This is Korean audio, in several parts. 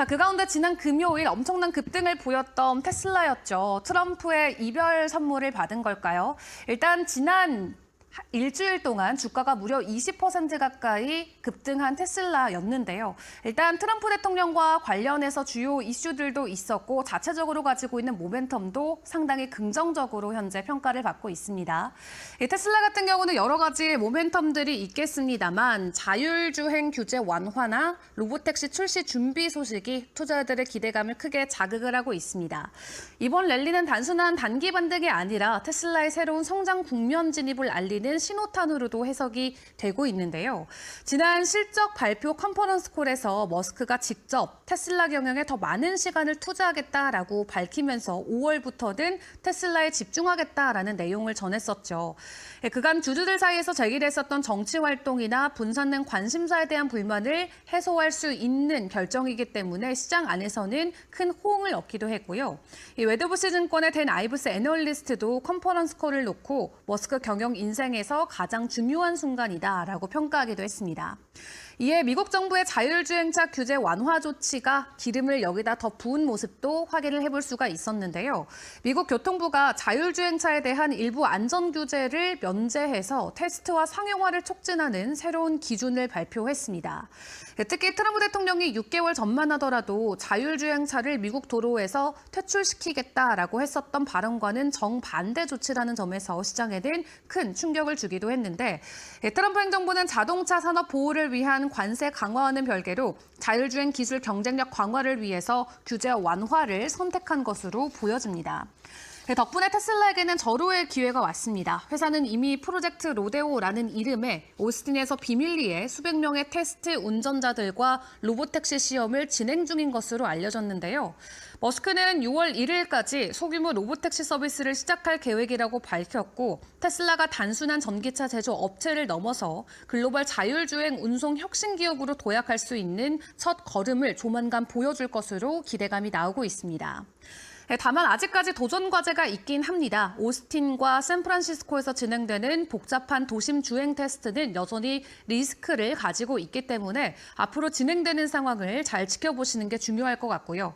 그 가운데 지난 금요일 엄청난 급등을 보였던 테슬라였죠. 트럼프의 이별 선물을 받은 걸까요? 일단 지난 일주일 동안 주가가 무려 20% 가까이 급등한 테슬라였는데요. 일단 트럼프 대통령과 관련해서 주요 이슈들도 있었고 자체적으로 가지고 있는 모멘텀도 상당히 긍정적으로 현재 평가를 받고 있습니다. 테슬라 같은 경우는 여러 가지 모멘텀들이 있겠습니다만 자율주행 규제 완화나 로보택시 출시 준비 소식이 투자자들의 기대감을 크게 자극을 하고 있습니다. 이번 랠리는 단순한 단기 반등이 아니라 테슬라의 새로운 성장 국면 진입을 알리는 신호탄으로도 해석이 되고 있는데요. 지난 실적 발표 컨퍼런스 콜에서 머스크가 직접 테슬라 경영에 더 많은 시간을 투자하겠다라고 밝히면서 5월부터는 테슬라에 집중하겠다라는 내용을 전했었죠. 그간 주주들 사이에서 제기됐었던 정치 활동이나 분산된 관심사에 대한 불만을 해소할 수 있는 결정이기 때문에 시장 안에서는 큰 호응을 얻기도 했고요. 웨더브시 증권의 댄 아이브스 애널리스트도 컨퍼런스 콜을 놓고 머스크 경영 인생에서 가장 중요한 순간이다라고 평가하기도 했습니다. 이에 미국 정부의 자율주행차 규제 완화 조치가 기름을 여기다 더 부은 모습도 확인을 해볼 수가 있었는데요. 미국 교통부가 자율주행차에 대한 일부 안전 규제를 면제해서 테스트와 상용화를 촉진하는 새로운 기준을 발표했습니다. 특히 트럼프 대통령이 6개월 전만 하더라도 자율주행차를 미국 도로에서 퇴출시키겠다라고 했었던 발언과는 정반대 조치라는 점에서 시장에는 큰 충격을 주기도 했는데 트럼프 행정부는 자동차 산업 보호를 위한 관세 강화와는 별개로 자율주행 기술 경쟁력 강화를 위해서 규제 완화를 선택한 것으로 보여집니다. 덕분에 테슬라에게는 절호의 기회가 왔습니다. 회사는 이미 프로젝트 로데오라는 이름의 오스틴에서 비밀리에 수백 명의 테스트 운전자들과 로보택시 시험을 진행 중인 것으로 알려졌는데요. 머스크는 6월 1일까지 소규모 로보택시 서비스를 시작할 계획이라고 밝혔고 테슬라가 단순한 전기차 제조 업체를 넘어서 글로벌 자율주행 운송 혁신 기업으로 도약할 수 있는 첫 걸음을 조만간 보여줄 것으로 기대감이 나오고 있습니다. 다만 아직까지 도전 과제가 있긴 합니다. 오스틴과 샌프란시스코에서 진행되는 복잡한 도심 주행 테스트는 여전히 리스크를 가지고 있기 때문에 앞으로 진행되는 상황을 잘 지켜보시는 게 중요할 것 같고요.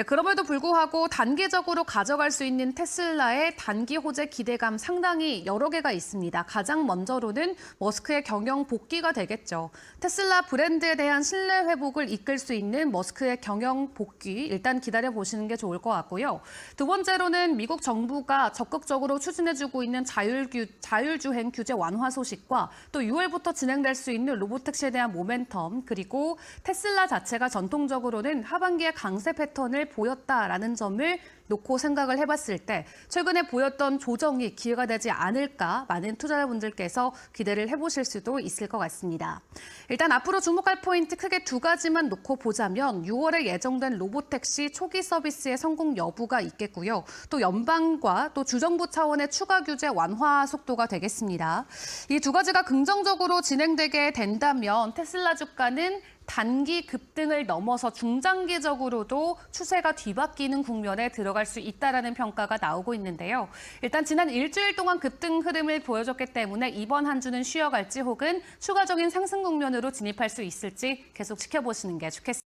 그럼에도 불구하고 단기적으로 가져갈 수 있는 테슬라의 단기 호재 기대감 상당히 여러 개가 있습니다. 가장 먼저로는 머스크의 경영 복귀가 되겠죠. 테슬라 브랜드에 대한 신뢰 회복을 이끌 수 있는 머스크의 경영 복귀 일단 기다려보시는 게 좋을 것 같고요. 두 번째로는 미국 정부가 적극적으로 추진해주고 있는 자율주행 규제 완화 소식과 또 6월부터 진행될 수 있는 로보택시에 대한 모멘텀 그리고 테슬라 자체가 전통적으로는 하반기에 강세 패턴을 보였다라는 점을 놓고 생각을 해봤을 때 최근에 보였던 조정이 기회가 되지 않을까 많은 투자자분들께서 기대를 해보실 수도 있을 것 같습니다. 일단 앞으로 주목할 포인트 크게 두 가지만 놓고 보자면 6월에 예정된 로보택시 초기 서비스의 성공 여부가 있겠고요. 또 연방과 또 주정부 차원의 추가 규제 완화 속도가 되겠습니다. 이 두 가지가 긍정적으로 진행되게 된다면 테슬라 주가는 단기 급등을 넘어서 중장기적으로도 추세가 뒤바뀌는 국면에 들어갈 수 있다라는 평가가 나오고 있는데요. 일단 지난 일주일 동안 급등 흐름을 보여줬기 때문에 이번 한 주는 쉬어갈지 혹은 추가적인 상승 국면으로 진입할 수 있을지 계속 지켜보시는 게 좋겠습니다.